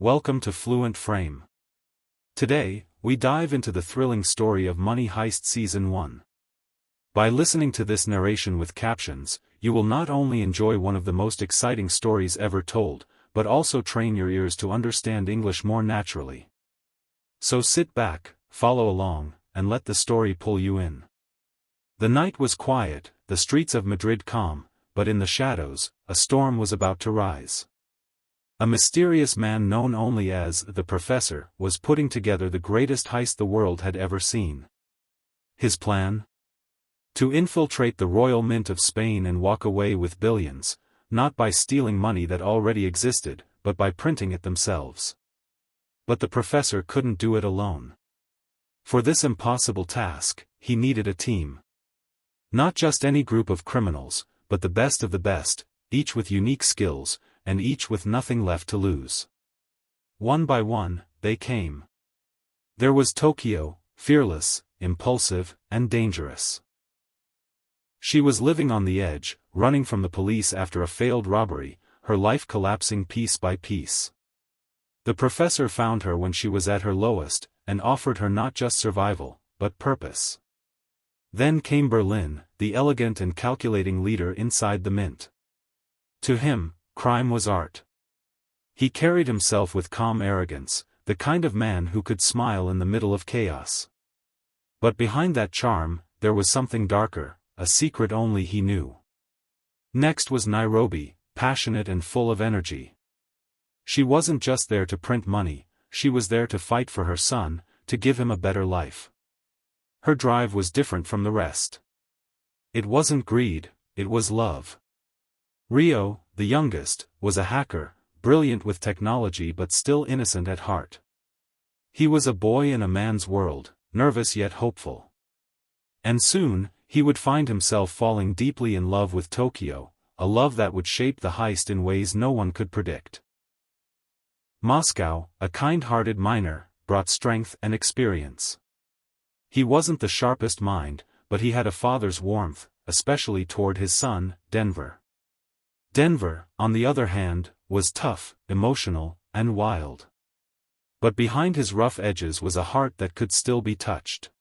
Welcome to Fluent Frame. Today, we dive into the thrilling story of Money Heist Season 1. By listening to this narration with captions, you will not only enjoy one of the most exciting stories ever told, but also train your ears to understand English more naturally. So sit back, follow along, and let the story pull you in. The night was quiet, the streets of Madrid calm, but in the shadows, a storm was about to rise. A mysterious man known only as the Professor was putting together the greatest heist the world had ever seen. His plan? To infiltrate the royal mint of Spain and walk away with billions, not by stealing money that already existed, but by printing it themselves. But the Professor couldn't do it alone. For this impossible task, he needed a team. Not just any group of criminals, but the best of the best, each with unique skills, and each with nothing left to lose. One by one, they came. There was Tokyo, fearless, impulsive, and dangerous. She was living on the edge, running from the police after a failed robbery, her life collapsing piece by piece. The Professor found her when she was at her lowest, and offered her not just survival, but purpose. Then came Berlin, the elegant and calculating leader inside the mint. To him, crime was art. He carried himself with calm arrogance, the kind of man who could smile in the middle of chaos. But behind that charm, there was something darker, a secret only he knew. Next was Nairobi, passionate and full of energy. She wasn't just there to print money, she was there to fight for her son, to give him a better life. Her drive was different from the rest. It wasn't greed, it was love. Rio, the youngest, was a hacker, brilliant with technology but still innocent at heart. He was a boy in a man's world, nervous yet hopeful. And soon, he would find himself falling deeply in love with Tokyo, a love that would shape the heist in ways no one could predict. Moscow, a kind-hearted miner, brought strength and experience. He wasn't the sharpest mind, but he had a father's warmth, especially toward his son, Denver. Denver, on the other hand, was tough, emotional, and wild. But behind his rough edges was a heart that could still be touched.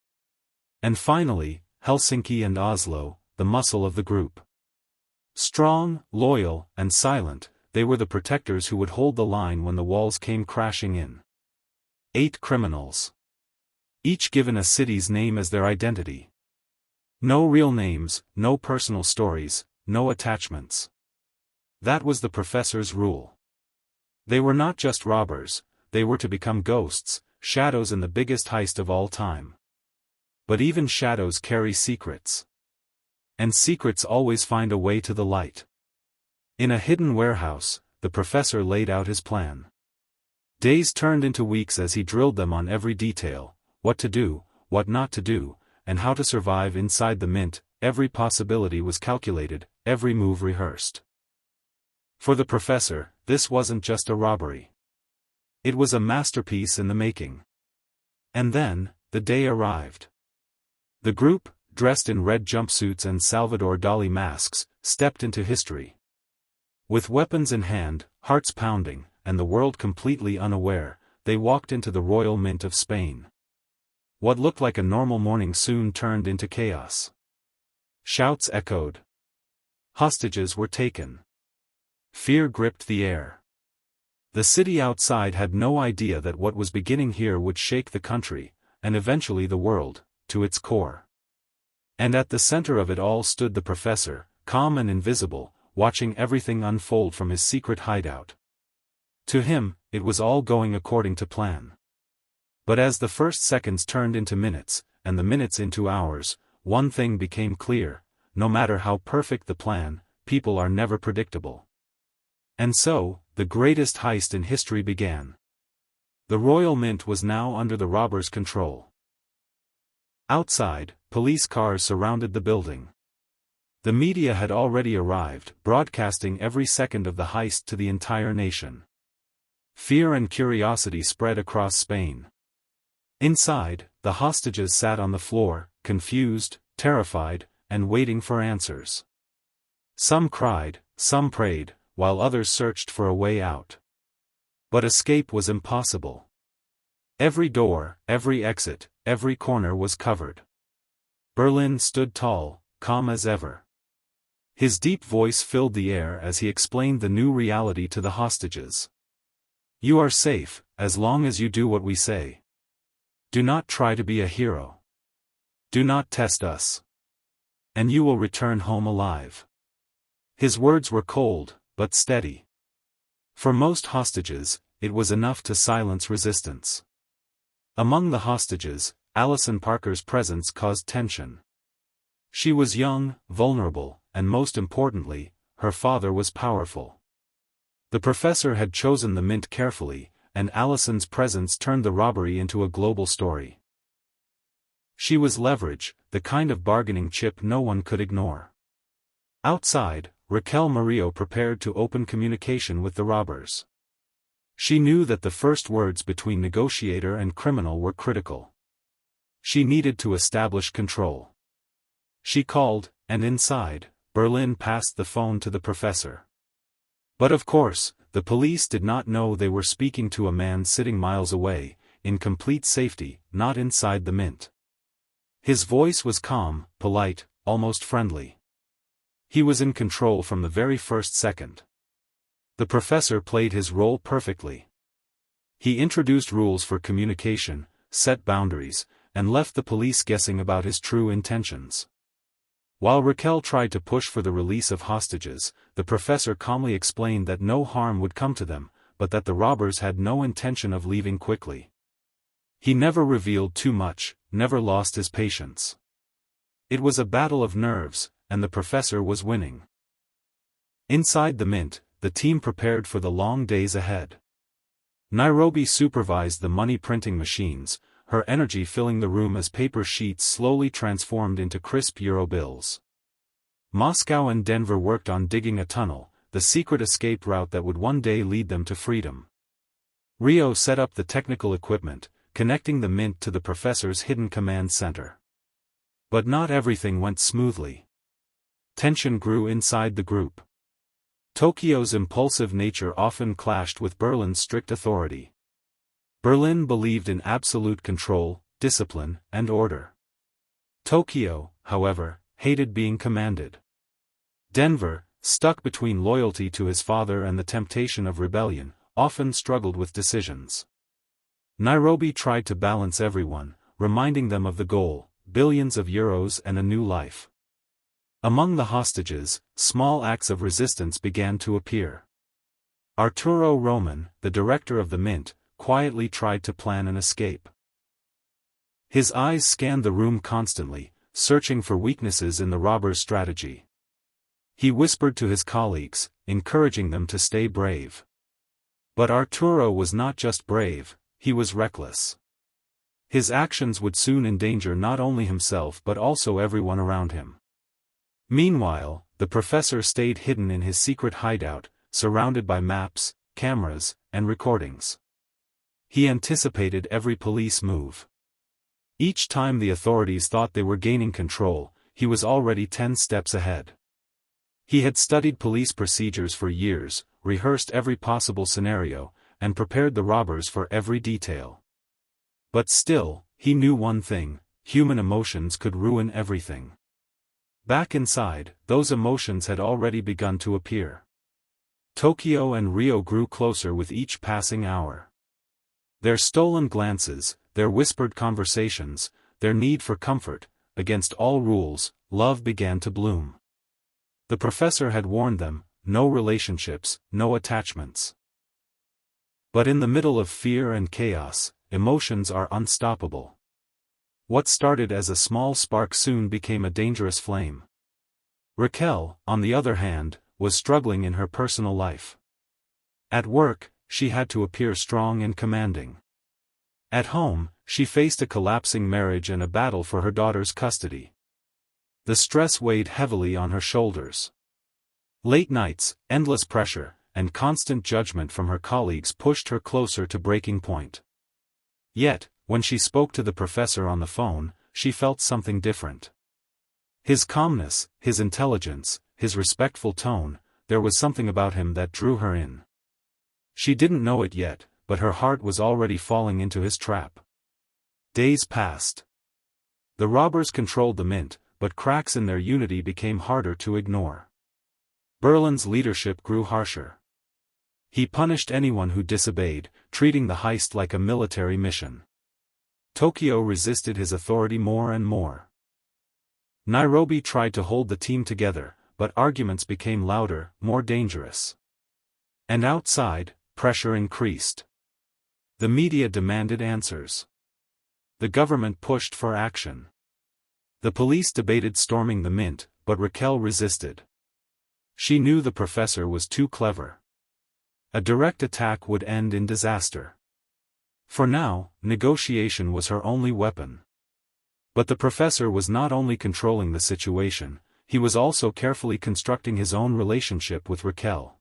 And finally, Helsinki and Oslo, the muscle of the group. Strong, loyal, and silent, they were the protectors who would hold the line when the walls came crashing in. 8 criminals. Each given a city's name as their identity. No real names, no personal stories, no attachments. That was the Professor's rule. They were not just robbers, they were to become ghosts, shadows in the biggest heist of all time. But even shadows carry secrets. And secrets always find a way to the light. In a hidden warehouse, the Professor laid out his plan. Days turned into weeks as he drilled them on every detail, what to do, what not to do, and how to survive inside the mint. Every possibility was calculated, every move rehearsed. For the Professor, this wasn't just a robbery. It was a masterpiece in the making. And then, the day arrived. The group, dressed in red jumpsuits and Salvador Dali masks, stepped into history. With weapons in hand, hearts pounding, and the world completely unaware, they walked into the royal mint of Spain. What looked like a normal morning soon turned into chaos. Shouts echoed. Hostages were taken. Fear gripped the air. The city outside had no idea that what was beginning here would shake the country, and eventually the world, to its core. And at the center of it all stood the Professor, calm and invisible, watching everything unfold from his secret hideout. To him, it was all going according to plan. But as the first seconds turned into minutes, and the minutes into hours, one thing became clear: no matter how perfect the plan, people are never predictable. And so, the greatest heist in history began. The royal mint was now under the robbers' control. Outside, police cars surrounded the building. The media had already arrived, broadcasting every second of the heist to the entire nation. Fear and curiosity spread across Spain. Inside, the hostages sat on the floor, confused, terrified, and waiting for answers. Some cried, some prayed, while others searched for a way out. But escape was impossible. Every door, every exit, every corner was covered. Berlin stood tall, calm as ever. His deep voice filled the air as he explained the new reality to the hostages. You are safe, as long as you do what we say. Do not try to be a hero. Do not test us. And you will return home alive. His words were cold, but steady. For most hostages, it was enough to silence resistance. Among the hostages, Allison Parker's presence caused tension. She was young, vulnerable, and most importantly, her father was powerful. The professor had chosen the Mint carefully, and Allison's presence turned the robbery into a global story. She was leverage, the kind of bargaining chip no one could ignore. Outside, Raquel Murillo prepared to open communication with the robbers. She knew that the first words between negotiator and criminal were critical. She needed to establish control. She called, and inside, Berlin passed the phone to the professor. But of course, the police did not know they were speaking to a man sitting miles away, in complete safety, not inside the Mint. His voice was calm, polite, almost friendly. He was in control from the very first second. The professor played his role perfectly. He introduced rules for communication, set boundaries, and left the police guessing about his true intentions. While Raquel tried to push for the release of hostages, the professor calmly explained that no harm would come to them, but that the robbers had no intention of leaving quickly. He never revealed too much, never lost his patience. It was a battle of nerves, and the professor was winning. Inside the Mint, the team prepared for the long days ahead. Nairobi supervised the money printing machines, her energy filling the room as paper sheets slowly transformed into crisp euro bills. Moscow and Denver worked on digging a tunnel, the secret escape route that would one day lead them to freedom. Rio set up the technical equipment, connecting the Mint to the professor's hidden command center. But not everything went smoothly. Tension grew inside the group. Tokyo's impulsive nature often clashed with Berlin's strict authority. Berlin believed in absolute control, discipline, and order. Tokyo, however, hated being commanded. Denver, stuck between loyalty to his father and the temptation of rebellion, often struggled with decisions. Nairobi tried to balance everyone, reminding them of the goal, billions of euros and a new life. Among the hostages, small acts of resistance began to appear. Arturo Roman, the director of the Mint, quietly tried to plan an escape. His eyes scanned the room constantly, searching for weaknesses in the robbers' strategy. He whispered to his colleagues, encouraging them to stay brave. But Arturo was not just brave, he was reckless. His actions would soon endanger not only himself but also everyone around him. Meanwhile, the professor stayed hidden in his secret hideout, surrounded by maps, cameras, and recordings. He anticipated every police move. Each time the authorities thought they were gaining control, he was already 10 steps ahead. He had studied police procedures for years, rehearsed every possible scenario, and prepared the robbers for every detail. But still, he knew one thing: human emotions could ruin everything. Back inside, those emotions had already begun to appear. Tokyo and Rio grew closer with each passing hour. Their stolen glances, their whispered conversations, their need for comfort, against all rules, love began to bloom. The professor had warned them, no relationships, no attachments. But in the middle of fear and chaos, emotions are unstoppable. What started as a small spark soon became a dangerous flame. Raquel, on the other hand, was struggling in her personal life. At work, she had to appear strong and commanding. At home, she faced a collapsing marriage and a battle for her daughter's custody. The stress weighed heavily on her shoulders. Late nights, endless pressure, and constant judgment from her colleagues pushed her closer to breaking point. Yet, when she spoke to the professor on the phone, she felt something different. His calmness, his intelligence, his respectful tone, there was something about him that drew her in. She didn't know it yet, but her heart was already falling into his trap. Days passed. The robbers controlled the mint, but cracks in their unity became harder to ignore. Berlin's leadership grew harsher. He punished anyone who disobeyed, treating the heist like a military mission. Tokyo resisted his authority more and more. Nairobi tried to hold the team together, but arguments became louder, more dangerous. And outside, pressure increased. The media demanded answers. The government pushed for action. The police debated storming the mint, but Raquel resisted. She knew the professor was too clever. A direct attack would end in disaster. For now, negotiation was her only weapon. But the professor was not only controlling the situation, he was also carefully constructing his own relationship with Raquel.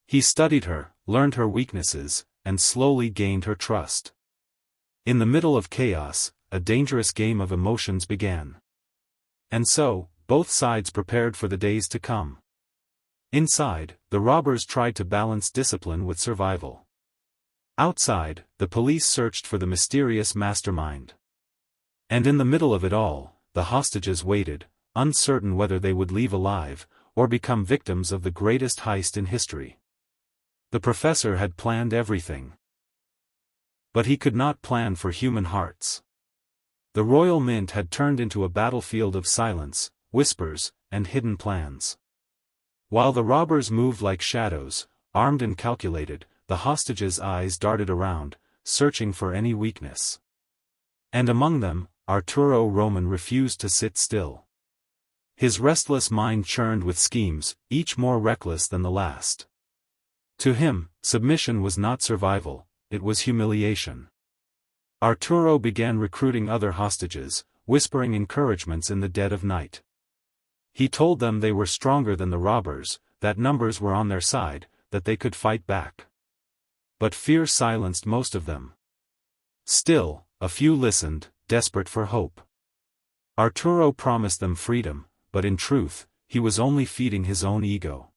He studied her, learned her weaknesses, and slowly gained her trust. In the middle of chaos, a dangerous game of emotions began. And so, both sides prepared for the days to come. Inside, the robbers tried to balance discipline with survival. Outside, the police searched for the mysterious mastermind. And in the middle of it all, the hostages waited, uncertain whether they would leave alive, or become victims of the greatest heist in history. The professor had planned everything. But he could not plan for human hearts. The Royal Mint had turned into a battlefield of silence, whispers, and hidden plans. While the robbers moved like shadows, armed and calculated, the hostages' eyes darted around, searching for any weakness. And among them, Arturo Roman refused to sit still. His restless mind churned with schemes, each more reckless than the last. To him, submission was not survival, it was humiliation. Arturo began recruiting other hostages, whispering encouragements in the dead of night. He told them they were stronger than the robbers, that numbers were on their side, that they could fight back. But fear silenced most of them. Still, a few listened, desperate for hope. Arturo promised them freedom, but in truth, he was only feeding his own ego.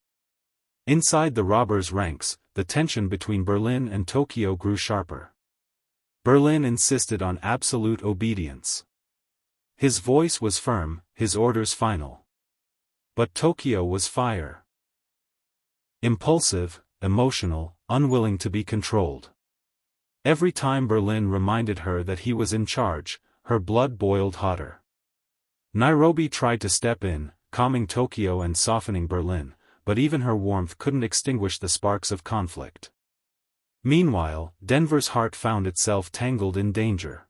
Inside the robbers' ranks, the tension between Berlin and Tokyo grew sharper. Berlin insisted on absolute obedience. His voice was firm, his orders final. But Tokyo was fire. Impulsive, emotional, unwilling to be controlled. Every time Berlin reminded her that he was in charge, her blood boiled hotter. Nairobi tried to step in, calming Tokyo and softening Berlin, but even her warmth couldn't extinguish the sparks of conflict. Meanwhile, Denver's heart found itself tangled in danger.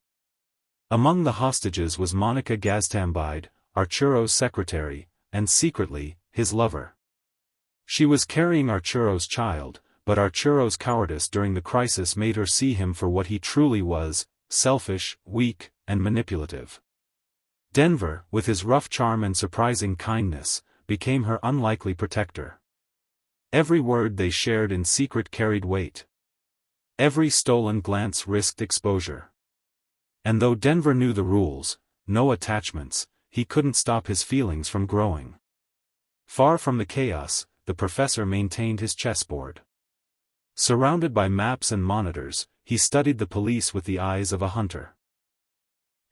Among the hostages was Monica Gaztambide, Arturo's secretary, and secretly, his lover. She was carrying Arturo's child, but Arturo's cowardice during the crisis made her see him for what he truly was, selfish, weak, and manipulative. Denver, with his rough charm and surprising kindness, became her unlikely protector. Every word they shared in secret carried weight. Every stolen glance risked exposure. And though Denver knew the rules, no attachments, he couldn't stop his feelings from growing. Far from the chaos, the professor maintained his chessboard. Surrounded by maps and monitors, he studied the police with the eyes of a hunter.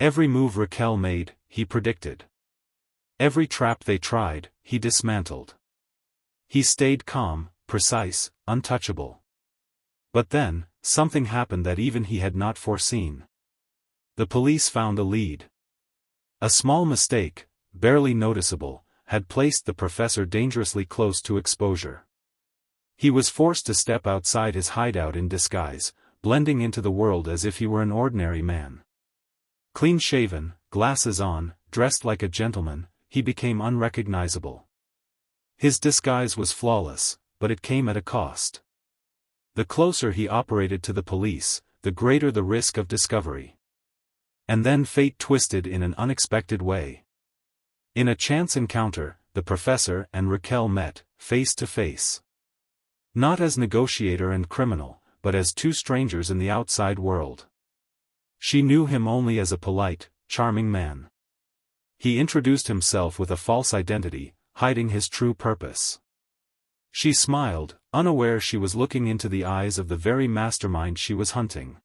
Every move Raquel made, he predicted. Every trap they tried, he dismantled. He stayed calm, precise, untouchable. But then, something happened that even he had not foreseen. The police found a lead. A small mistake, barely noticeable, had placed the professor dangerously close to exposure. He was forced to step outside his hideout in disguise, blending into the world as if he were an ordinary man. Clean-shaven, glasses on, dressed like a gentleman, he became unrecognizable. His disguise was flawless, but it came at a cost. The closer he operated to the police, the greater the risk of discovery. And then fate twisted in an unexpected way. In a chance encounter, the professor and Raquel met, face to face. Not as negotiator and criminal, but as two strangers in the outside world. She knew him only as a polite, charming man. He introduced himself with a false identity, hiding his true purpose. She smiled, unaware she was looking into the eyes of the very mastermind she was hunting.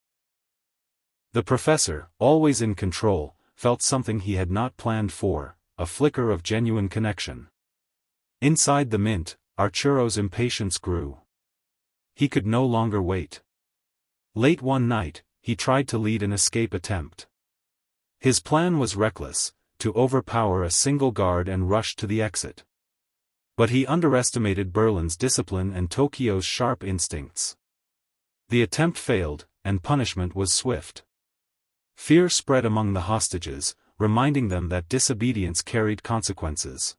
The professor, always in control, felt something he had not planned for, a flicker of genuine connection. Inside the mint, Arturo's impatience grew. He could no longer wait. Late one night, he tried to lead an escape attempt. His plan was reckless, to overpower a single guard and rush to the exit. But he underestimated Berlin's discipline and Tokyo's sharp instincts. The attempt failed, and punishment was swift. Fear spread among the hostages, reminding them that disobedience carried consequences.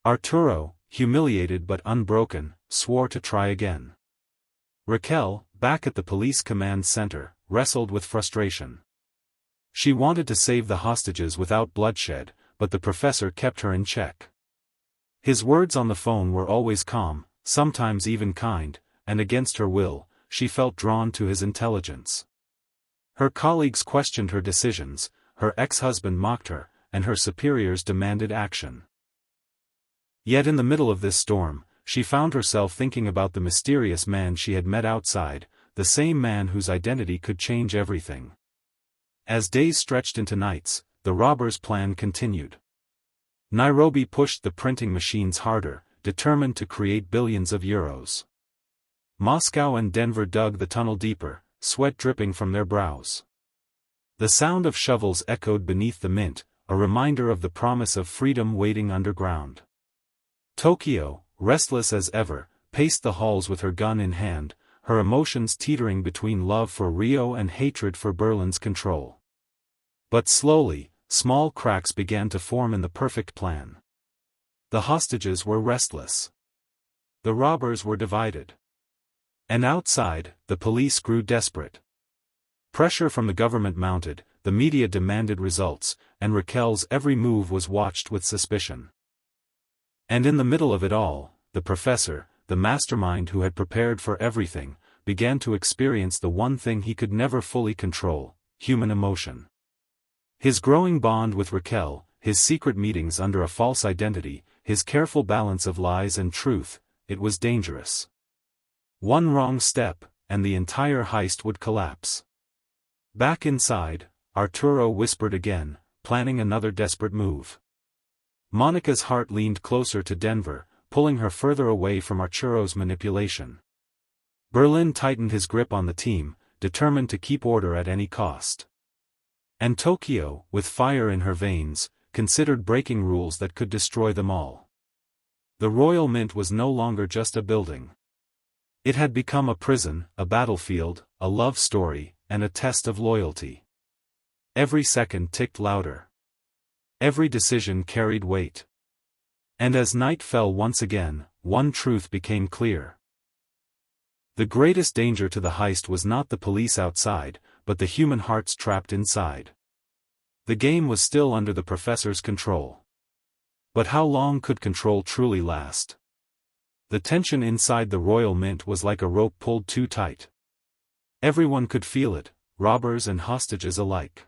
Arturo, humiliated but unbroken, swore to try again. Raquel, back at the police command center, wrestled with frustration. She wanted to save the hostages without bloodshed, but the professor kept her in check. His words on the phone were always calm, sometimes even kind, and against her will, she felt drawn to his intelligence. Her colleagues questioned her decisions, her ex-husband mocked her, and her superiors demanded action. Yet in the middle of this storm, she found herself thinking about the mysterious man she had met outside, the same man whose identity could change everything. As days stretched into nights, the robbers' plan continued. Nairobi pushed the printing machines harder, determined to create billions of euros. Moscow and Denver dug the tunnel deeper, sweat dripping from their brows. The sound of shovels echoed beneath the mint, a reminder of the promise of freedom waiting underground. Tokyo, restless as ever, paced the halls with her gun in hand, her emotions teetering between love for Rio and hatred for Berlin's control. But slowly, small cracks began to form in the perfect plan. The hostages were restless. The robbers were divided. And outside, the police grew desperate. Pressure from the government mounted, the media demanded results, and Raquel's every move was watched with suspicion. And in the middle of it all, the professor, the mastermind who had prepared for everything, began to experience the one thing he could never fully control: human emotion. His growing bond with Raquel, his secret meetings under a false identity, his careful balance of lies and truth, it was dangerous. One wrong step, and the entire heist would collapse. Back inside, Arturo whispered again, planning another desperate move. Monica's heart leaned closer to Denver, pulling her further away from Arturo's manipulation. Berlin tightened his grip on the team, determined to keep order at any cost. And Tokyo, with fire in her veins, considered breaking rules that could destroy them all. The Royal Mint was no longer just a building. It had become a prison, a battlefield, a love story, and a test of loyalty. Every second ticked louder. Every decision carried weight. And as night fell once again, one truth became clear. The greatest danger to the heist was not the police outside, but the human hearts trapped inside. The game was still under the professor's control. But how long could control truly last? The tension inside the Royal Mint was like a rope pulled too tight. Everyone could feel it, robbers and hostages alike.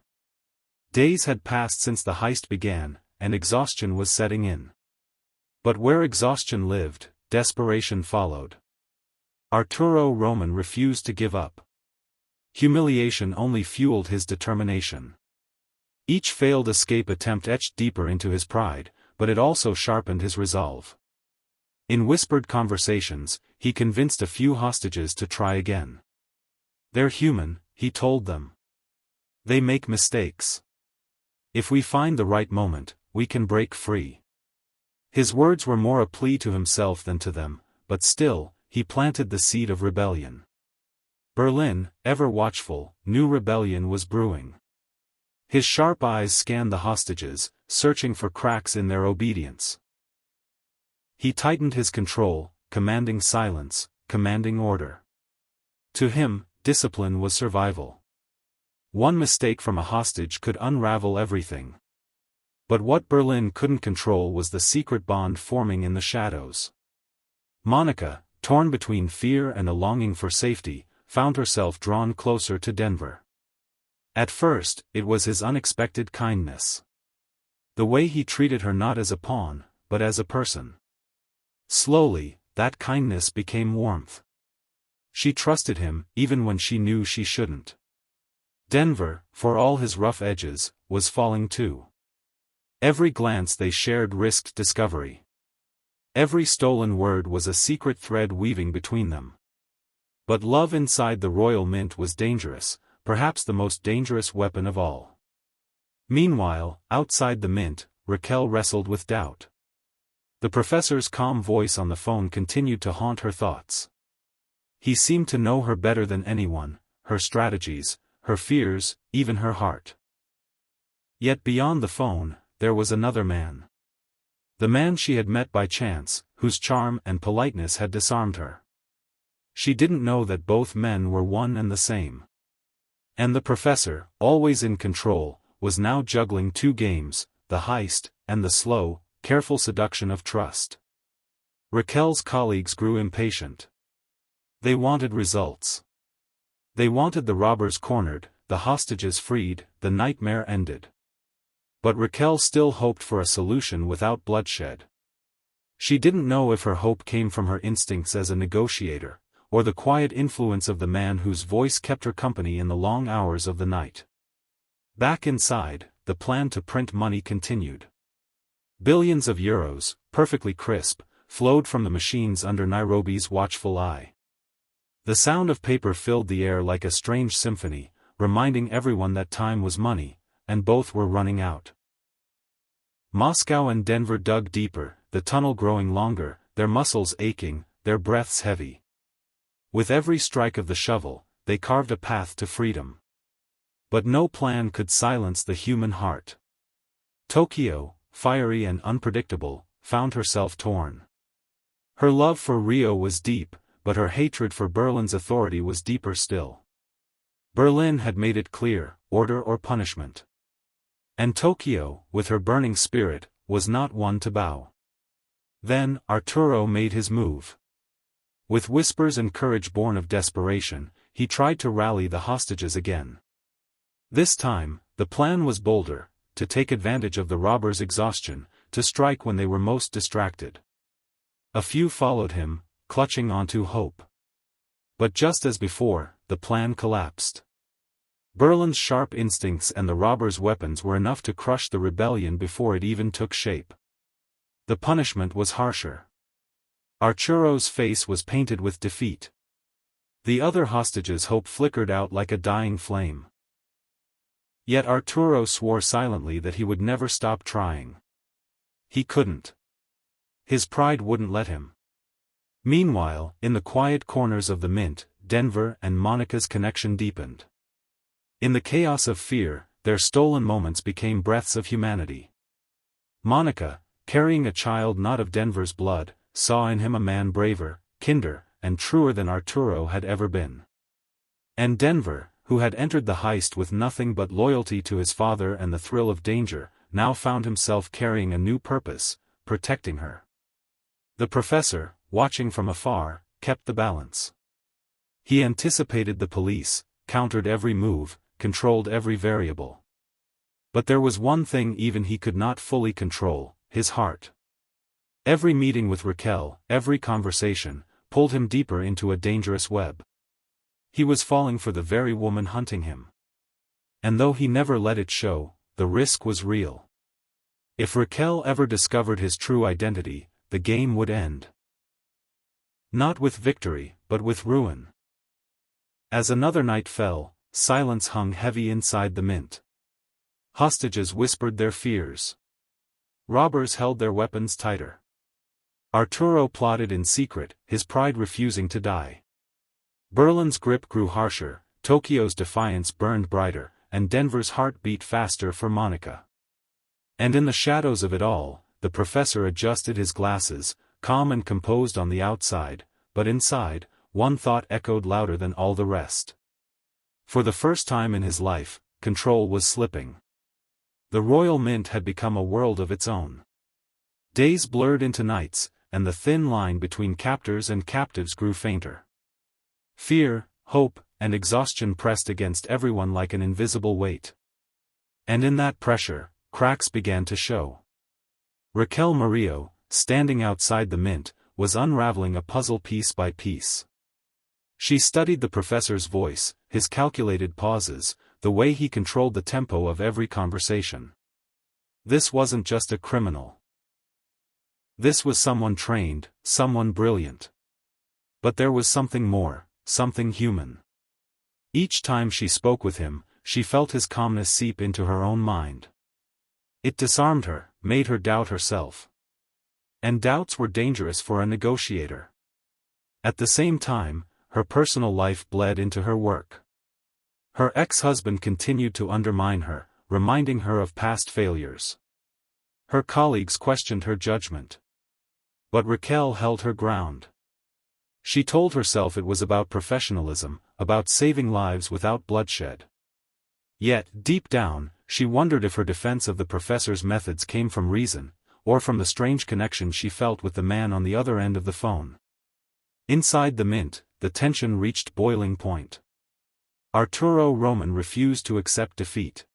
Days had passed since the heist began, and exhaustion was setting in. But where exhaustion lived, desperation followed. Arturo Roman refused to give up. Humiliation only fueled his determination. Each failed escape attempt etched deeper into his pride, but it also sharpened his resolve. In whispered conversations, he convinced a few hostages to try again. "They're human," he told them. "They make mistakes. If we find the right moment, we can break free." His words were more a plea to himself than to them, but still, he planted the seed of rebellion. Berlin, ever watchful, knew rebellion was brewing. His sharp eyes scanned the hostages, searching for cracks in their obedience. He tightened his control, commanding silence, commanding order. To him, discipline was survival. One mistake from a hostage could unravel everything. But what Berlin couldn't control was the secret bond forming in the shadows. Monica, torn between fear and a longing for safety, found herself drawn closer to Denver. At first, it was his unexpected kindness. The way he treated her not as a pawn, but as a person. Slowly, that kindness became warmth. She trusted him, even when she knew she shouldn't. Denver, for all his rough edges, was falling too. Every glance they shared risked discovery. Every stolen word was a secret thread weaving between them. But love inside the Royal Mint was dangerous, perhaps the most dangerous weapon of all. Meanwhile, outside the Mint, Raquel wrestled with doubt. The professor's calm voice on the phone continued to haunt her thoughts. He seemed to know her better than anyone, her strategies, her fears, even her heart. Yet beyond the phone, there was another man. The man she had met by chance, whose charm and politeness had disarmed her. She didn't know that both men were one and the same. And the professor, always in control, was now juggling two games, the heist, and the slow, careful seduction of trust. Raquel's colleagues grew impatient. They wanted results. They wanted the robbers cornered, the hostages freed, the nightmare ended. But Raquel still hoped for a solution without bloodshed. She didn't know if her hope came from her instincts as a negotiator, or the quiet influence of the man whose voice kept her company in the long hours of the night. Back inside, the plan to print money continued. Billions of euros, perfectly crisp, flowed from the machines under Nairobi's watchful eye. The sound of paper filled the air like a strange symphony, reminding everyone that time was money, and both were running out. Moscow and Denver dug deeper, the tunnel growing longer, their muscles aching, their breaths heavy. With every strike of the shovel, they carved a path to freedom. But no plan could silence the human heart. Tokyo, fiery and unpredictable, found herself torn. Her love for Rio was deep, but her hatred for Berlin's authority was deeper still. Berlin had made it clear, order or punishment. And Tokyo, with her burning spirit, was not one to bow. Then, Arturo made his move. With whispers and courage born of desperation, he tried to rally the hostages again. This time, the plan was bolder, to take advantage of the robbers' exhaustion, to strike when they were most distracted. A few followed him, clutching onto hope. But just as before, the plan collapsed. Berlin's sharp instincts and the robbers' weapons were enough to crush the rebellion before it even took shape. The punishment was harsher. Arturo's face was painted with defeat. The other hostages' hope flickered out like a dying flame. Yet Arturo swore silently that he would never stop trying. He couldn't. His pride wouldn't let him. Meanwhile, in the quiet corners of the Mint, Denver and Monica's connection deepened. In the chaos of fear, their stolen moments became breaths of humanity. Monica, carrying a child not of Denver's blood, saw in him a man braver, kinder, and truer than Arturo had ever been. And Denver, who had entered the heist with nothing but loyalty to his father and the thrill of danger, now found himself carrying a new purpose, protecting her. The professor, watching from afar, kept the balance. He anticipated the police, countered every move, controlled every variable. But there was one thing even he could not fully control, his heart. Every meeting with Raquel, every conversation, pulled him deeper into a dangerous web. He was falling for the very woman hunting him. And though he never let it show, the risk was real. If Raquel ever discovered his true identity, the game would end. Not with victory, but with ruin. As another night fell, silence hung heavy inside the Mint. Hostages whispered their fears. Robbers held their weapons tighter. Arturo plotted in secret, his pride refusing to die. Berlin's grip grew harsher, Tokyo's defiance burned brighter, and Denver's heart beat faster for Monica. And in the shadows of it all, the professor adjusted his glasses, calm and composed on the outside, but inside, one thought echoed louder than all the rest. For the first time in his life, control was slipping. The Royal Mint had become a world of its own. Days blurred into nights, and the thin line between captors and captives grew fainter. Fear, hope, and exhaustion pressed against everyone like an invisible weight. And in that pressure, cracks began to show. Raquel Murillo, standing outside the Mint, was unraveling a puzzle piece by piece. She studied the professor's voice, his calculated pauses, the way he controlled the tempo of every conversation. This wasn't just a criminal. This was someone trained, someone brilliant. But there was something more, something human. Each time she spoke with him, she felt his calmness seep into her own mind. It disarmed her, made her doubt herself. And doubts were dangerous for a negotiator. At the same time, her personal life bled into her work. Her ex-husband continued to undermine her, reminding her of past failures. Her colleagues questioned her judgment. But Raquel held her ground. She told herself it was about professionalism, about saving lives without bloodshed. Yet, deep down, she wondered if her defense of the professor's methods came from reason, or from the strange connection she felt with the man on the other end of the phone. Inside the Mint, the tension reached boiling point. Arturo Roman refused to accept defeat.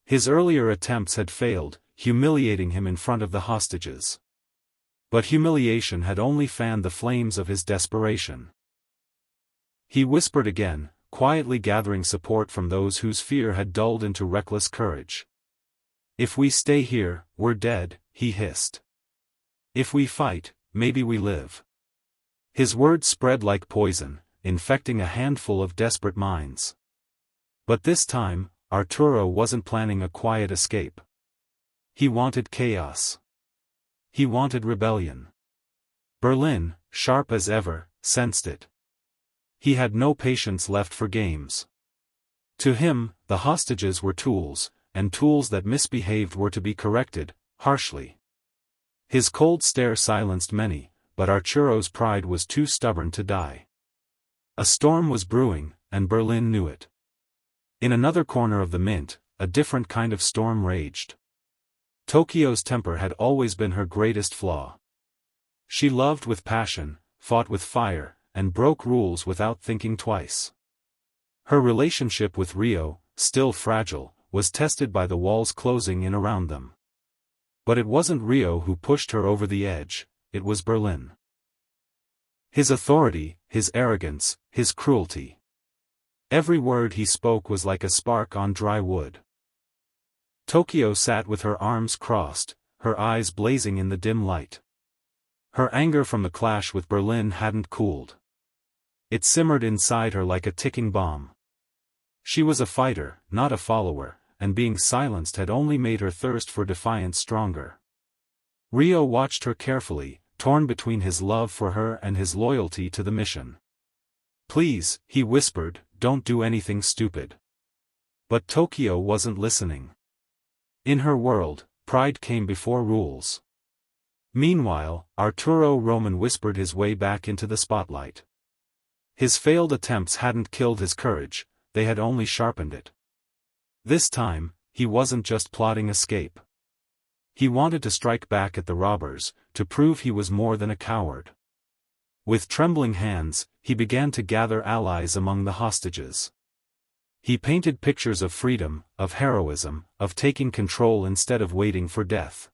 His earlier attempts had failed, humiliating him in front of the hostages. But humiliation had only fanned the flames of his desperation. He whispered again, quietly gathering support from those whose fear had dulled into reckless courage. "If we stay here, we're dead," he hissed. "If we fight, maybe we live." His words spread like poison, infecting a handful of desperate minds. But this time, Arturo wasn't planning a quiet escape. He wanted chaos. He wanted rebellion. Berlin, sharp as ever, sensed it. He had no patience left for games. To him, the hostages were tools, and tools that misbehaved were to be corrected, harshly. His cold stare silenced many, but Arturo's pride was too stubborn to die. A storm was brewing, and Berlin knew it. In another corner of the Mint, a different kind of storm raged. Tokyo's temper had always been her greatest flaw. She loved with passion, fought with fire, and broke rules without thinking twice. Her relationship with Rio, still fragile, was tested by the walls closing in around them. But it wasn't Rio who pushed her over the edge, it was Berlin. His authority, his arrogance, his cruelty. Every word he spoke was like a spark on dry wood. Tokyo sat with her arms crossed, her eyes blazing in the dim light. Her anger from the clash with Berlin hadn't cooled. It simmered inside her like a ticking bomb. She was a fighter, not a follower, and being silenced had only made her thirst for defiance stronger. Rio watched her carefully, torn between his love for her and his loyalty to the mission. "Please," he whispered, "don't do anything stupid." But Tokyo wasn't listening. In her world, pride came before rules. Meanwhile, Arturo Roman whispered his way back into the spotlight. His failed attempts hadn't killed his courage, they had only sharpened it. This time, he wasn't just plotting escape. He wanted to strike back at the robbers, to prove he was more than a coward. With trembling hands, he began to gather allies among the hostages. He painted pictures of freedom, of heroism, of taking control instead of waiting for death.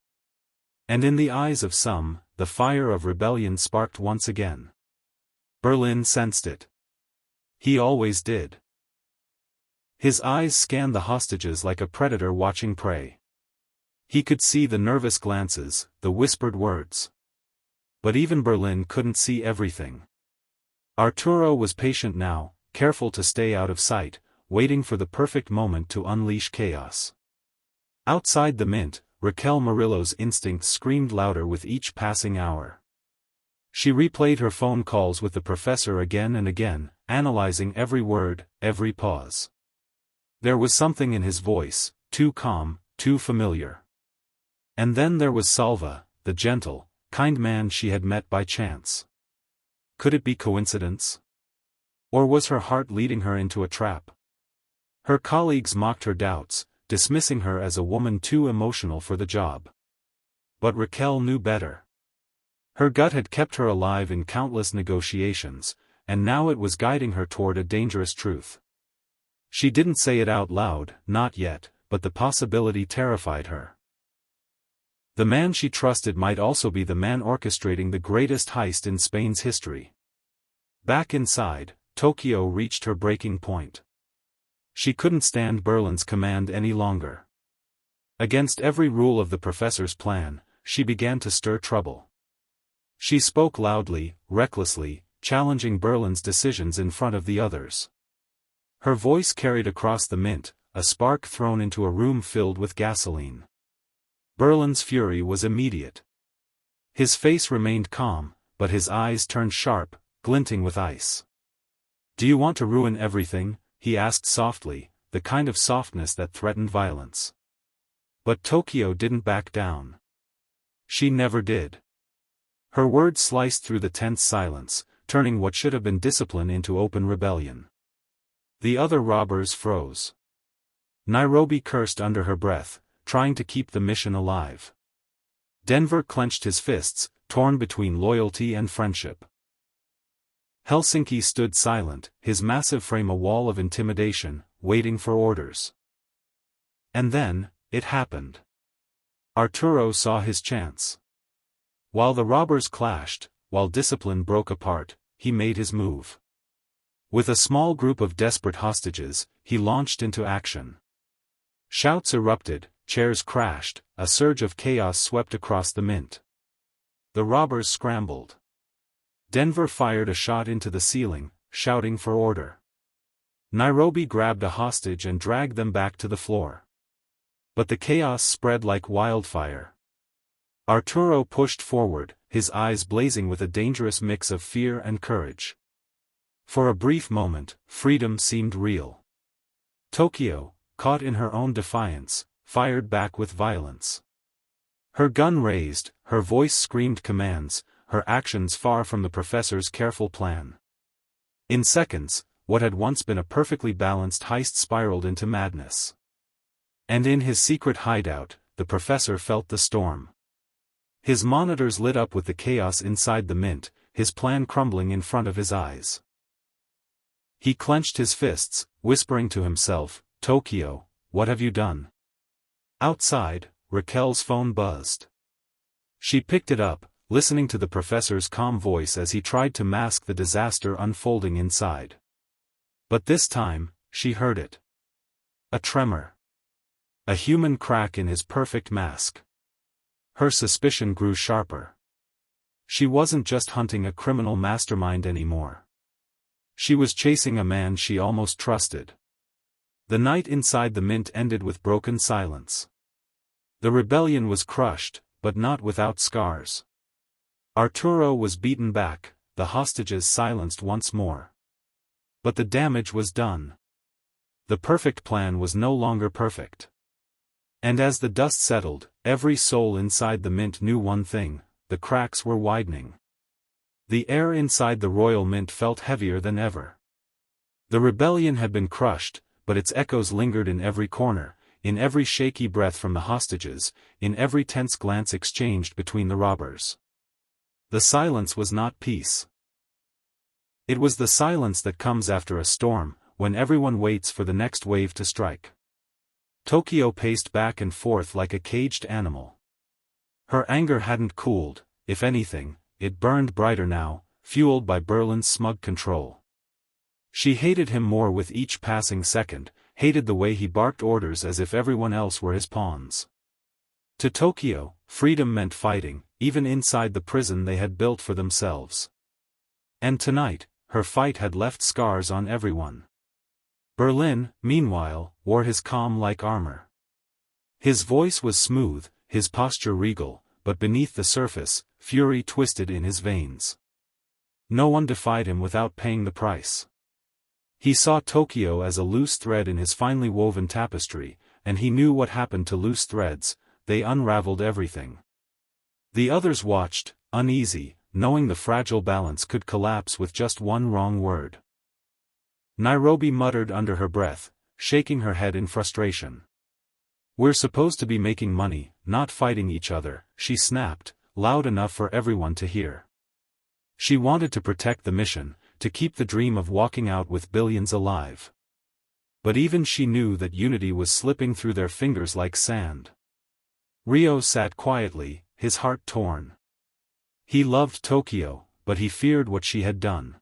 And in the eyes of some, the fire of rebellion sparked once again. Berlin sensed it. He always did. His eyes scanned the hostages like a predator watching prey. He could see the nervous glances, the whispered words. But even Berlin couldn't see everything. Arturo was patient now, careful to stay out of sight, waiting for the perfect moment to unleash chaos. Outside the Mint, Raquel Murillo's instincts screamed louder with each passing hour. She replayed her phone calls with the professor again and again, analyzing every word, every pause. There was something in his voice, too calm, too familiar. And then there was Salva, the gentle, kind man she had met by chance. Could it be coincidence? Or was her heart leading her into a trap? Her colleagues mocked her doubts, dismissing her as a woman too emotional for the job. But Raquel knew better. Her gut had kept her alive in countless negotiations, and now it was guiding her toward a dangerous truth. She didn't say it out loud, not yet, but the possibility terrified her. The man she trusted might also be the man orchestrating the greatest heist in Spain's history. Back inside, Tokyo reached her breaking point. She couldn't stand Berlin's command any longer. Against every rule of the professor's plan, she began to stir trouble. She spoke loudly, recklessly, challenging Berlin's decisions in front of the others. Her voice carried across the mint, a spark thrown into a room filled with gasoline. Berlin's fury was immediate. His face remained calm, but his eyes turned sharp, glinting with ice. "Do you want to ruin everything?" he asked softly, the kind of softness that threatened violence. But Tokyo didn't back down. She never did. Her words sliced through the tense silence, turning what should have been discipline into open rebellion. The other robbers froze. Nairobi cursed under her breath, trying to keep the mission alive. Denver clenched his fists, torn between loyalty and friendship. Helsinki stood silent, his massive frame a wall of intimidation, waiting for orders. And then, it happened. Arturo saw his chance. While the robbers clashed, while discipline broke apart, he made his move. With a small group of desperate hostages, he launched into action. Shouts erupted, chairs crashed, a surge of chaos swept across the mint. The robbers scrambled. Denver fired a shot into the ceiling, shouting for order. Nairobi grabbed a hostage and dragged them back to the floor. But the chaos spread like wildfire. Arturo pushed forward, his eyes blazing with a dangerous mix of fear and courage. For a brief moment, freedom seemed real. Tokyo, caught in her own defiance, fired back with violence. Her gun raised, her voice screamed commands, her actions far from the professor's careful plan. In seconds, what had once been a perfectly balanced heist spiraled into madness. And in his secret hideout, the professor felt the storm. His monitors lit up with the chaos inside the mint, his plan crumbling in front of his eyes. He clenched his fists, whispering to himself, "Tokyo, what have you done?" Outside, Raquel's phone buzzed. She picked it up, listening to the professor's calm voice as he tried to mask the disaster unfolding inside. But this time, she heard it. A tremor. A human crack in his perfect mask. Her suspicion grew sharper. She wasn't just hunting a criminal mastermind anymore. She was chasing a man she almost trusted. The night inside the mint ended with broken silence. The rebellion was crushed, but not without scars. Arturo was beaten back, the hostages silenced once more. But the damage was done. The perfect plan was no longer perfect. And as the dust settled, every soul inside the mint knew one thing: the cracks were widening. The air inside the royal mint felt heavier than ever. The rebellion had been crushed, but its echoes lingered in every corner, in every shaky breath from the hostages, in every tense glance exchanged between the robbers. The silence was not peace. It was the silence that comes after a storm, when everyone waits for the next wave to strike. Tokyo paced back and forth like a caged animal. Her anger hadn't cooled, if anything, it burned brighter now, fueled by Berlin's smug control. She hated him more with each passing second, hated the way he barked orders as if everyone else were his pawns. To Tokyo, freedom meant fighting, even inside the prison they had built for themselves. And tonight, her fight had left scars on everyone. Berlin, meanwhile, wore his calm like armor. His voice was smooth, his posture regal, but beneath the surface, fury twisted in his veins. No one defied him without paying the price. He saw Tokyo as a loose thread in his finely woven tapestry, and he knew what happened to loose threads: they unraveled everything. The others watched, uneasy, knowing the fragile balance could collapse with just one wrong word. Nairobi muttered under her breath, shaking her head in frustration. "We're supposed to be making money, not fighting each other," she snapped, loud enough for everyone to hear. She wanted to protect the mission, to keep the dream of walking out with billions alive. But even she knew that unity was slipping through their fingers like sand. Rio sat quietly, his heart torn. He loved Tokyo, but he feared what she had done.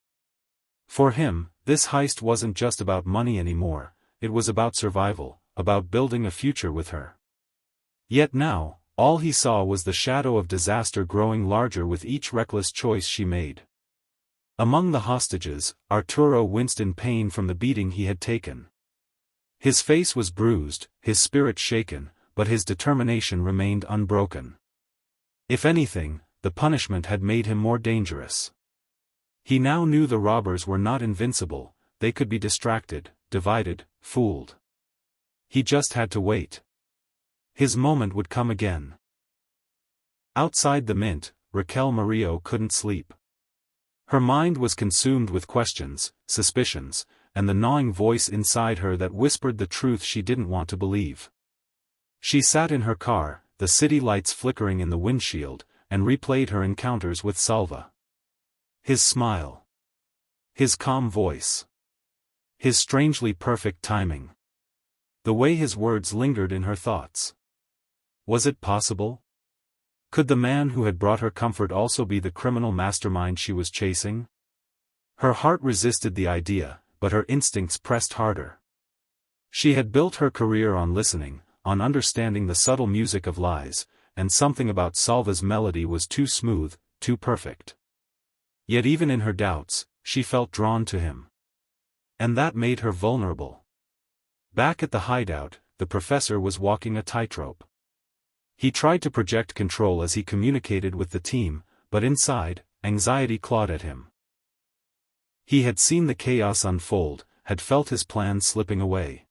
For him, this heist wasn't just about money anymore, it was about survival, about building a future with her. Yet now, all he saw was the shadow of disaster growing larger with each reckless choice she made. Among the hostages, Arturo winced in pain from the beating he had taken. His face was bruised, his spirit shaken, but his determination remained unbroken. If anything, the punishment had made him more dangerous. He now knew the robbers were not invincible, they could be distracted, divided, fooled. He just had to wait. His moment would come again. Outside the mint, Raquel Murillo couldn't sleep. Her mind was consumed with questions, suspicions, and the gnawing voice inside her that whispered the truth she didn't want to believe. She sat in her car, the city lights flickering in the windshield, and replayed her encounters with Salva. His smile. His calm voice. His strangely perfect timing. The way his words lingered in her thoughts. Was it possible? Could the man who had brought her comfort also be the criminal mastermind she was chasing? Her heart resisted the idea, but her instincts pressed harder. She had built her career on listening, on understanding the subtle music of lies, and something about Salva's melody was too smooth, too perfect. Yet even in her doubts, she felt drawn to him. And that made her vulnerable. Back at the hideout, the professor was walking a tightrope. He tried to project control as he communicated with the team, but inside, anxiety clawed at him. He had seen the chaos unfold, had felt his plans slipping away.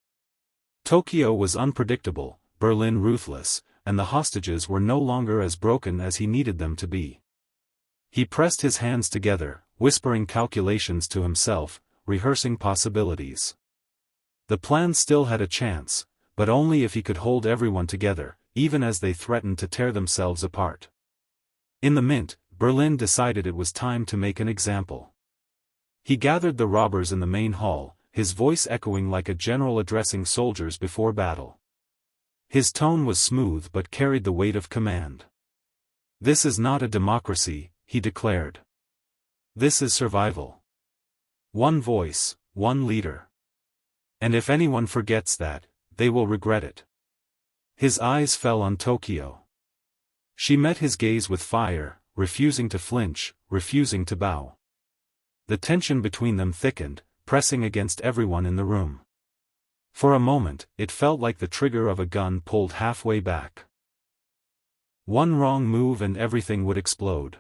Tokyo was unpredictable, Berlin ruthless, and the hostages were no longer as broken as he needed them to be. He pressed his hands together, whispering calculations to himself, rehearsing possibilities. The plan still had a chance, but only if he could hold everyone together, even as they threatened to tear themselves apart. In the mint, Berlin decided it was time to make an example. He gathered the robbers in the main hall, his voice echoing like a general addressing soldiers before battle. His tone was smooth but carried the weight of command. "This is not a democracy," he declared. "This is survival. One voice, one leader. And if anyone forgets that, they will regret it." His eyes fell on Tokyo. She met his gaze with fire, refusing to flinch, refusing to bow. The tension between them thickened, pressing against everyone in the room. For a moment, it felt like the trigger of a gun pulled halfway back. One wrong move and everything would explode.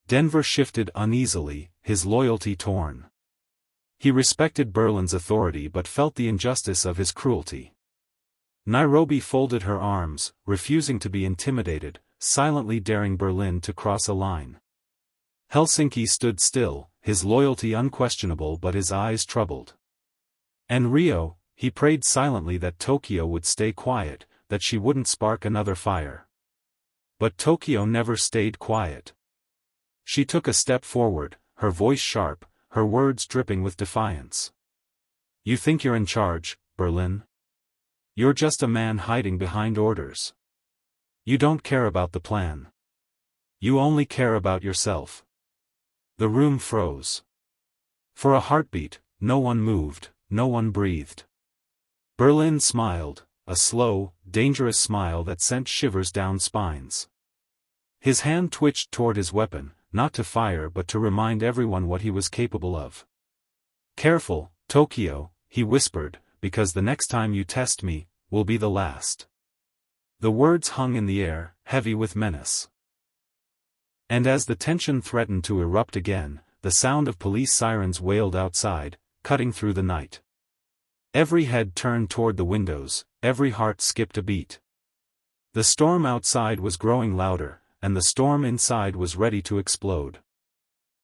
Denver shifted uneasily, his loyalty torn. He respected Berlin's authority but felt the injustice of his cruelty. Nairobi folded her arms, refusing to be intimidated, silently daring Berlin to cross a line. Helsinki stood still, his loyalty unquestionable but his eyes troubled. And Rio, he prayed silently that Tokyo would stay quiet, that she wouldn't spark another fire. But Tokyo never stayed quiet. She took a step forward, her voice sharp, her words dripping with defiance. "You think you're in charge, Berlin? You're just a man hiding behind orders. You don't care about the plan. You only care about yourself." The room froze. For a heartbeat, no one moved, no one breathed. Berlin smiled, a slow, dangerous smile that sent shivers down spines. His hand twitched toward his weapon, not to fire but to remind everyone what he was capable of. "Careful, Tokyo," he whispered, "because the next time you test me, will be the last." The words hung in the air, heavy with menace. And as the tension threatened to erupt again, the sound of police sirens wailed outside, cutting through the night. Every head turned toward the windows, every heart skipped a beat. The storm outside was growing louder, and the storm inside was ready to explode.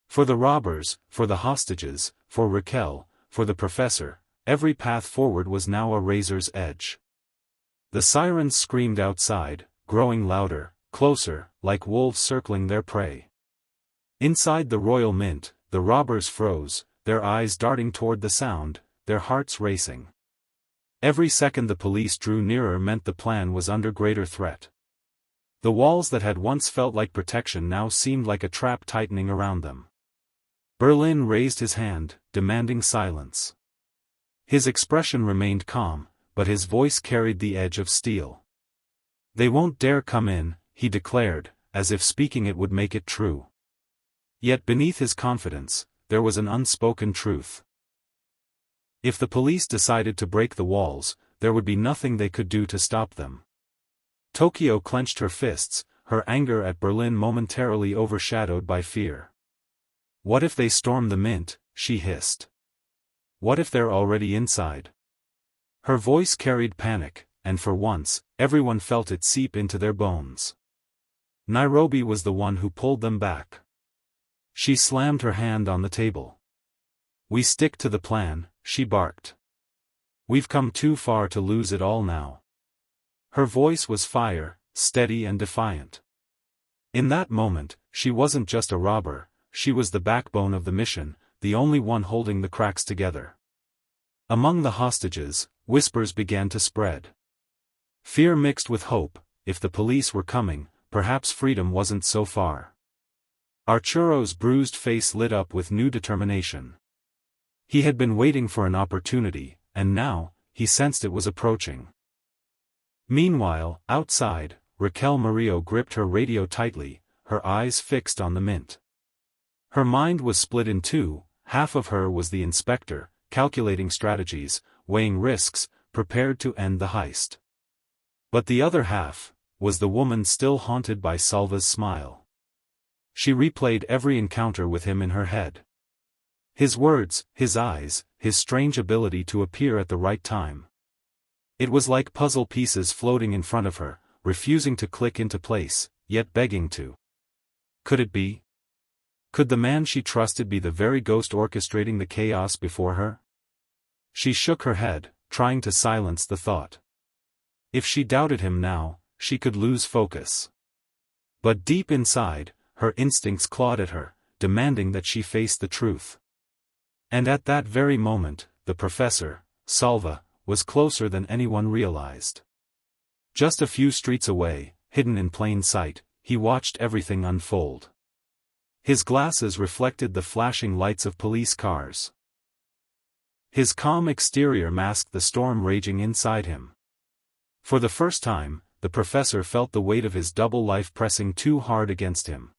For the robbers, for the hostages, for Raquel, for the professor, every path forward was now a razor's edge. The sirens screamed outside, growing louder, closer, like wolves circling their prey. Inside the Royal Mint, the robbers froze, their eyes darting toward the sound, their hearts racing. Every second the police drew nearer meant the plan was under greater threat. The walls that had once felt like protection now seemed like a trap tightening around them. Berlin raised his hand, demanding silence. His expression remained calm, but his voice carried the edge of steel. "They won't dare come in," he declared, as if speaking it would make it true. Yet beneath his confidence, there was an unspoken truth. If the police decided to break the walls, there would be nothing they could do to stop them. Tokyo clenched her fists, her anger at Berlin momentarily overshadowed by fear. "What if they storm the Mint?" she hissed. "What if they're already inside?" Her voice carried panic, and for once, everyone felt it seep into their bones. Nairobi was the one who pulled them back. She slammed her hand on the table. "We stick to the plan," she barked. "We've come too far to lose it all now." Her voice was fire, steady and defiant. In that moment, she wasn't just a robber, she was the backbone of the mission, the only one holding the cracks together. Among the hostages, whispers began to spread. Fear mixed with hope. If the police were coming, perhaps freedom wasn't so far. Arturo's bruised face lit up with new determination. He had been waiting for an opportunity, and now, he sensed it was approaching. Meanwhile, outside, Raquel Murillo gripped her radio tightly, her eyes fixed on the Mint. Her mind was split in two. Half of her was the inspector, calculating strategies, weighing risks, prepared to end the heist. But the other half was the woman still haunted by Salva's smile. She replayed every encounter with him in her head. His words, his eyes, his strange ability to appear at the right time. It was like puzzle pieces floating in front of her, refusing to click into place, yet begging to. Could it be? Could the man she trusted be the very ghost orchestrating the chaos before her? She shook her head, trying to silence the thought. If she doubted him now, she could lose focus. But deep inside, her instincts clawed at her, demanding that she face the truth. And at that very moment, the professor, Salva, was closer than anyone realized. Just a few streets away, hidden in plain sight, he watched everything unfold. His glasses reflected the flashing lights of police cars. His calm exterior masked the storm raging inside him. For the first time, the professor felt the weight of his double life pressing too hard against him.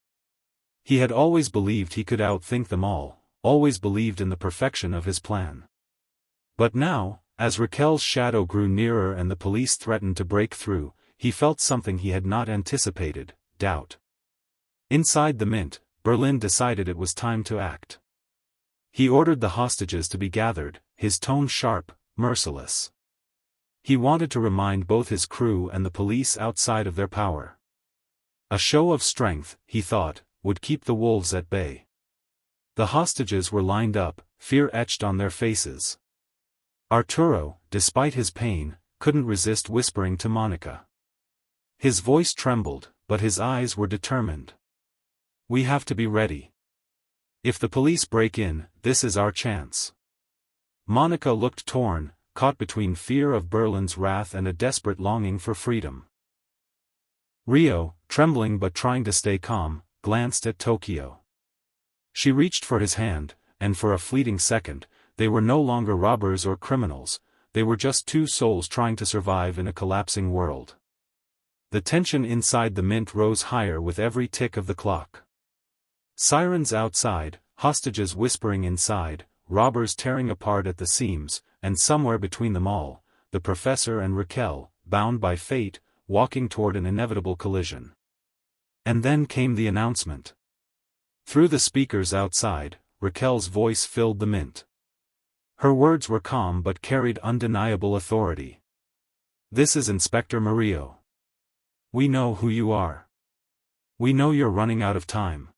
He had always believed he could outthink them all, always believed in the perfection of his plan. But now, as Raquel's shadow grew nearer and the police threatened to break through, he felt something he had not anticipated: doubt. Inside the Mint, Berlin decided it was time to act. He ordered the hostages to be gathered, his tone sharp, merciless. He wanted to remind both his crew and the police outside of their power. A show of strength, he thought, would keep the wolves at bay. The hostages were lined up, fear etched on their faces. Arturo, despite his pain, couldn't resist whispering to Monica. His voice trembled, but his eyes were determined. "We have to be ready. If the police break in, this is our chance." Monica looked torn, caught between fear of Berlin's wrath and a desperate longing for freedom. Rio, trembling but trying to stay calm, glanced at Tokyo. She reached for his hand, and for a fleeting second, they were no longer robbers or criminals, they were just two souls trying to survive in a collapsing world. The tension inside the Mint rose higher with every tick of the clock. Sirens outside, hostages whispering inside, robbers tearing apart at the seams, and somewhere between them all, the professor and Raquel, bound by fate, walking toward an inevitable collision. And then came the announcement. Through the speakers outside, Raquel's voice filled the Mint. Her words were calm but carried undeniable authority. "This is Inspector Murillo. We know who you are. We know you're running out of time.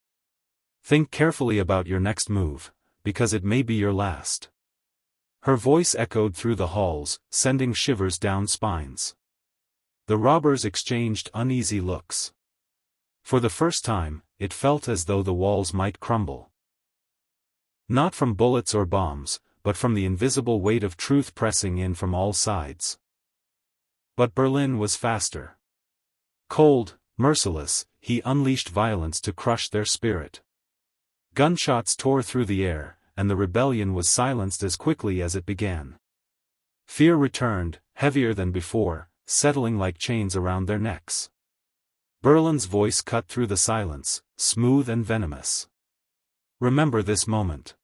Think carefully about your next move, because it may be your last." Her voice echoed through the halls, sending shivers down spines. The robbers exchanged uneasy looks. For the first time, it felt as though the walls might crumble. Not from bullets or bombs, but from the invisible weight of truth pressing in from all sides. But Berlin was faster. Cold, merciless, he unleashed violence to crush their spirit. Gunshots tore through the air, and the rebellion was silenced as quickly as it began. Fear returned, heavier than before, settling like chains around their necks. Berlin's voice cut through the silence, smooth and venomous. Remember this moment.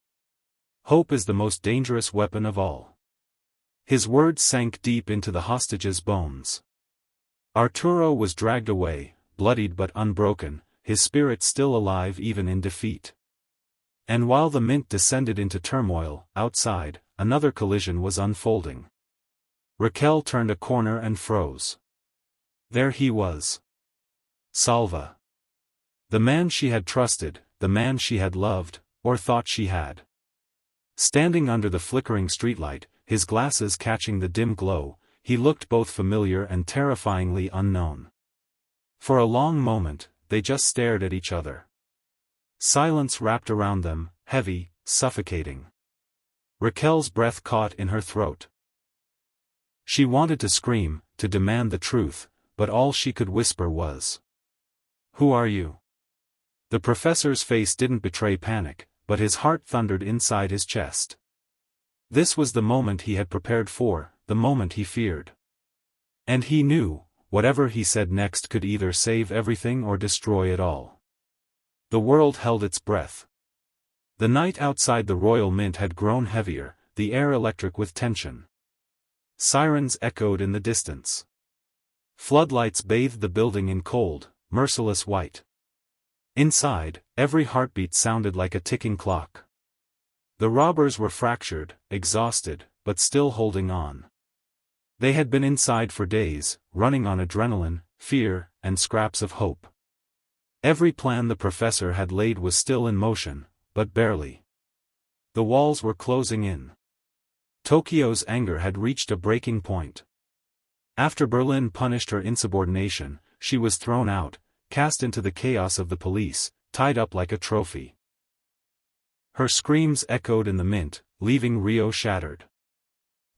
Hope is the most dangerous weapon of all. His words sank deep into the hostages' bones. Arturo was dragged away, bloodied but unbroken, his spirit still alive even in defeat. And while the mint descended into turmoil, outside, another collision was unfolding. Raquel turned a corner and froze. There he was. Salva. The man she had trusted, the man she had loved, or thought she had. Standing under the flickering streetlight, his glasses catching the dim glow, he looked both familiar and terrifyingly unknown. For a long moment, they just stared at each other. Silence wrapped around them, heavy, suffocating. Raquel's breath caught in her throat. She wanted to scream, to demand the truth, but all she could whisper was, "Who are you?" The professor's face didn't betray panic, but his heart thundered inside his chest. This was the moment he had prepared for, the moment he feared. And he knew, whatever he said next could either save everything or destroy it all. The world held its breath. The night outside the Royal Mint had grown heavier, the air electric with tension. Sirens echoed in the distance. Floodlights bathed the building in cold, merciless white. Inside, every heartbeat sounded like a ticking clock. The robbers were fractured, exhausted, but still holding on. They had been inside for days, running on adrenaline, fear, and scraps of hope. Every plan the professor had laid was still in motion, but barely. The walls were closing in. Tokyo's anger had reached a breaking point. After Berlin punished her insubordination, she was thrown out, cast into the chaos of the police, tied up like a trophy. Her screams echoed in the mint, leaving Rio shattered.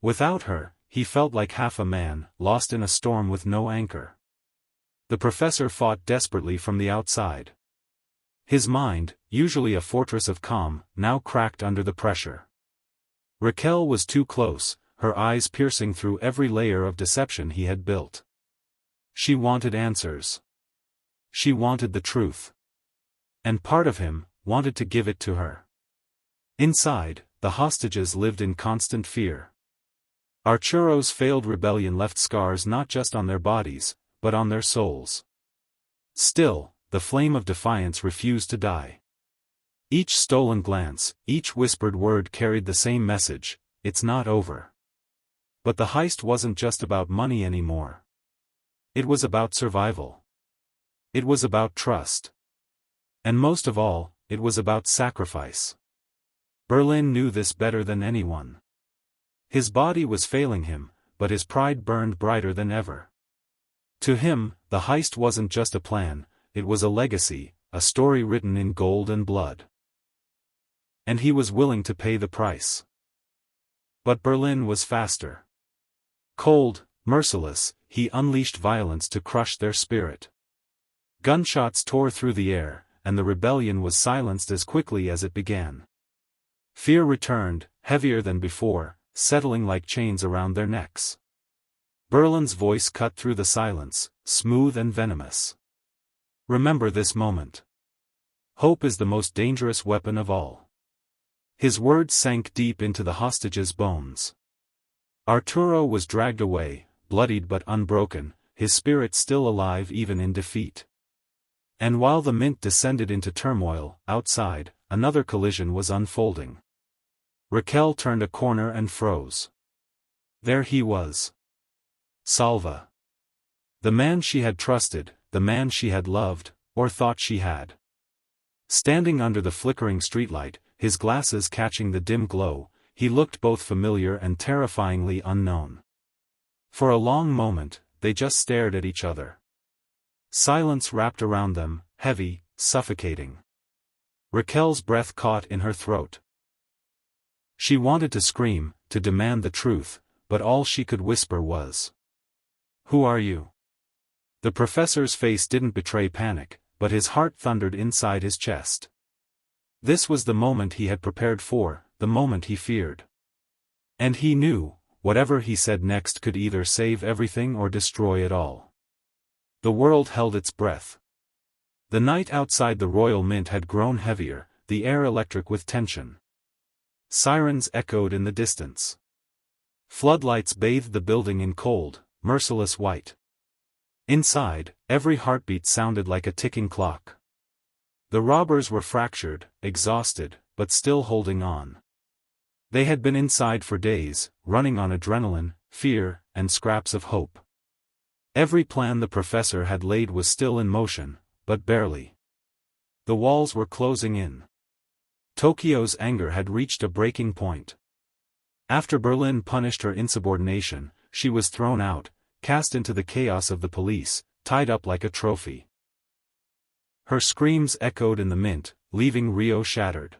Without her, he felt like half a man, lost in a storm with no anchor. The professor fought desperately from the outside. His mind, usually a fortress of calm, now cracked under the pressure. Raquel was too close, her eyes piercing through every layer of deception he had built. She wanted answers. She wanted the truth. And part of him wanted to give it to her. Inside, the hostages lived in constant fear. Arturo's failed rebellion left scars not just on their bodies, but on their souls. Still, the flame of defiance refused to die. Each stolen glance, each whispered word carried the same message: it's not over. But the heist wasn't just about money anymore. It was about survival. It was about trust. And most of all, it was about sacrifice. Berlin knew this better than anyone. His body was failing him, but his pride burned brighter than ever. To him, the heist wasn't just a plan, it was a legacy, a story written in gold and blood. And he was willing to pay the price. But Berlin was faster. Cold, merciless, he unleashed violence to crush their spirit. Gunshots tore through the air, and the rebellion was silenced as quickly as it began. Fear returned, heavier than before, settling like chains around their necks. Berlin's voice cut through the silence, smooth and venomous. Remember this moment. Hope is the most dangerous weapon of all. His words sank deep into the hostages' bones. Arturo was dragged away, bloodied but unbroken, his spirit still alive even in defeat. And while the mint descended into turmoil, outside, another collision was unfolding. Raquel turned a corner and froze. There he was. Salva. The man she had trusted, the man she had loved, or thought she had. Standing under the flickering streetlight, his glasses catching the dim glow, he looked both familiar and terrifyingly unknown. For a long moment, they just stared at each other. Silence wrapped around them, heavy, suffocating. Raquel's breath caught in her throat. She wanted to scream, to demand the truth, but all she could whisper was, "Who are you?" The professor's face didn't betray panic, but his heart thundered inside his chest. This was the moment he had prepared for, the moment he feared. And he knew, whatever he said next could either save everything or destroy it all. The world held its breath. The night outside the Royal Mint had grown heavier, the air electric with tension. Sirens echoed in the distance. Floodlights bathed the building in cold, merciless white. Inside, every heartbeat sounded like a ticking clock. The robbers were fractured, exhausted, but still holding on. They had been inside for days, running on adrenaline, fear, and scraps of hope. Every plan the professor had laid was still in motion, but barely. The walls were closing in. Tokyo's anger had reached a breaking point. After Berlin punished her insubordination, she was thrown out, cast into the chaos of the police, tied up like a trophy. Her screams echoed in the mint, leaving Rio shattered.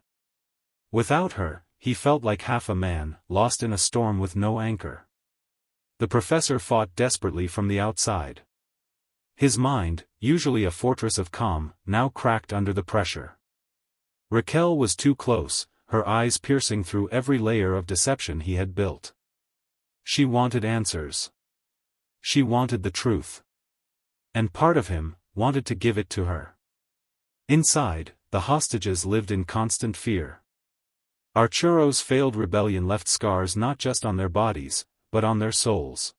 Without her, he felt like half a man, lost in a storm with no anchor. The professor fought desperately from the outside. His mind, usually a fortress of calm, now cracked under the pressure. Raquel was too close, her eyes piercing through every layer of deception he had built. She wanted answers. She wanted the truth. And part of him wanted to give it to her. Inside, the hostages lived in constant fear. Arturo's failed rebellion left scars not just on their bodies, but on their souls.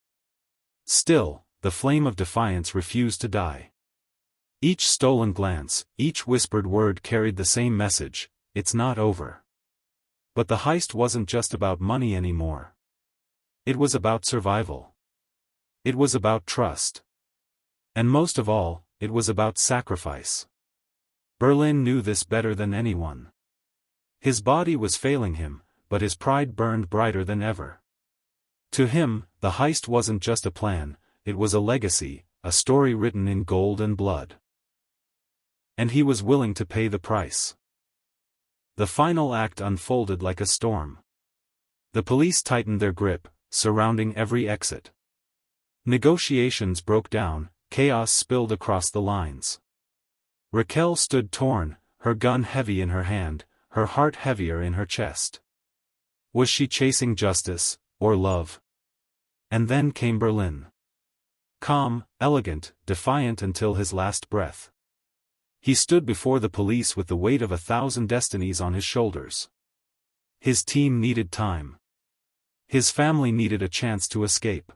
Still, the flame of defiance refused to die. Each stolen glance, each whispered word carried the same message: it's not over. But the heist wasn't just about money anymore. It was about survival. It was about trust. And most of all, it was about sacrifice. Berlin knew this better than anyone. His body was failing him, but his pride burned brighter than ever. To him, the heist wasn't just a plan, it was a legacy, a story written in gold and blood. And he was willing to pay the price. The final act unfolded like a storm. The police tightened their grip, surrounding every exit. Negotiations broke down, chaos spilled across the lines. Raquel stood torn, her gun heavy in her hand, her heart heavier in her chest. Was she chasing justice, or love? And then came Berlin. Calm, elegant, defiant until his last breath. He stood before the police with the weight of 1,000 destinies on his shoulders. His team needed time. His family needed a chance to escape.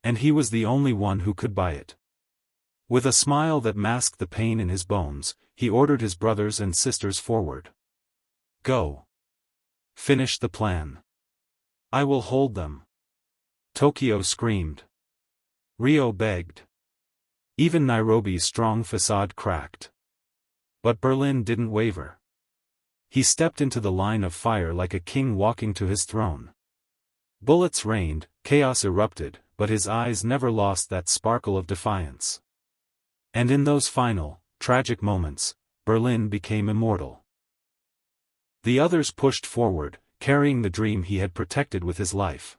And he was the only one who could buy it. With a smile that masked the pain in his bones, he ordered his brothers and sisters forward. Go. Finish the plan. I will hold them. Tokyo screamed. Rio begged. Even Nairobi's strong facade cracked. But Berlin didn't waver. He stepped into the line of fire like a king walking to his throne. Bullets rained, chaos erupted, but his eyes never lost that sparkle of defiance. And in those final, tragic moments, Berlin became immortal. The others pushed forward, carrying the dream he had protected with his life.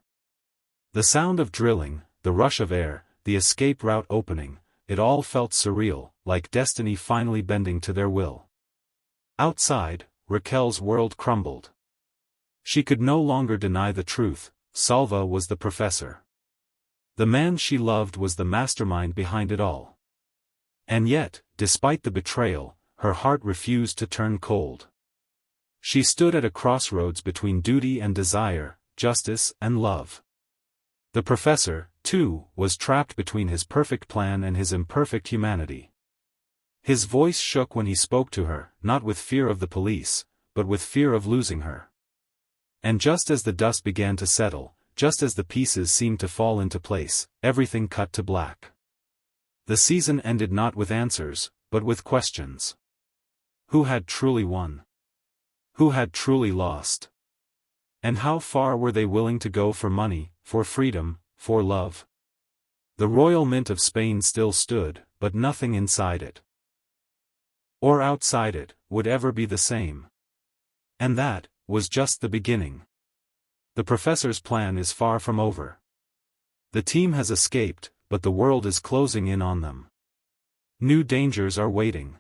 The sound of drilling, the rush of air, the escape route opening, it all felt surreal, like destiny finally bending to their will. Outside, Raquel's world crumbled. She could no longer deny the truth: Salva was the professor. The man she loved was the mastermind behind it all. And yet, despite the betrayal, her heart refused to turn cold. She stood at a crossroads between duty and desire, justice and love. The professor, too, was trapped between his perfect plan and his imperfect humanity. His voice shook when he spoke to her, not with fear of the police, but with fear of losing her. And just as the dust began to settle, just as the pieces seemed to fall into place, everything cut to black. The season ended not with answers, but with questions. Who had truly won? Who had truly lost? And how far were they willing to go for money, for freedom, for love? The Royal Mint of Spain still stood, but nothing inside it, or outside it, would ever be the same. And that was just the beginning. The professor's plan is far from over. The team has escaped, but the world is closing in on them. New dangers are waiting.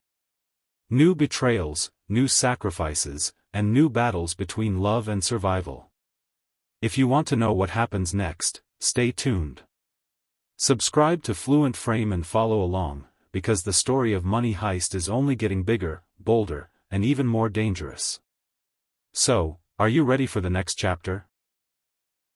New betrayals, new sacrifices, and new battles between love and survival. If you want to know what happens next, stay tuned. Subscribe to Fluent Frame and follow along, because the story of Money Heist is only getting bigger, bolder, and even more dangerous. So, are you ready for the next chapter?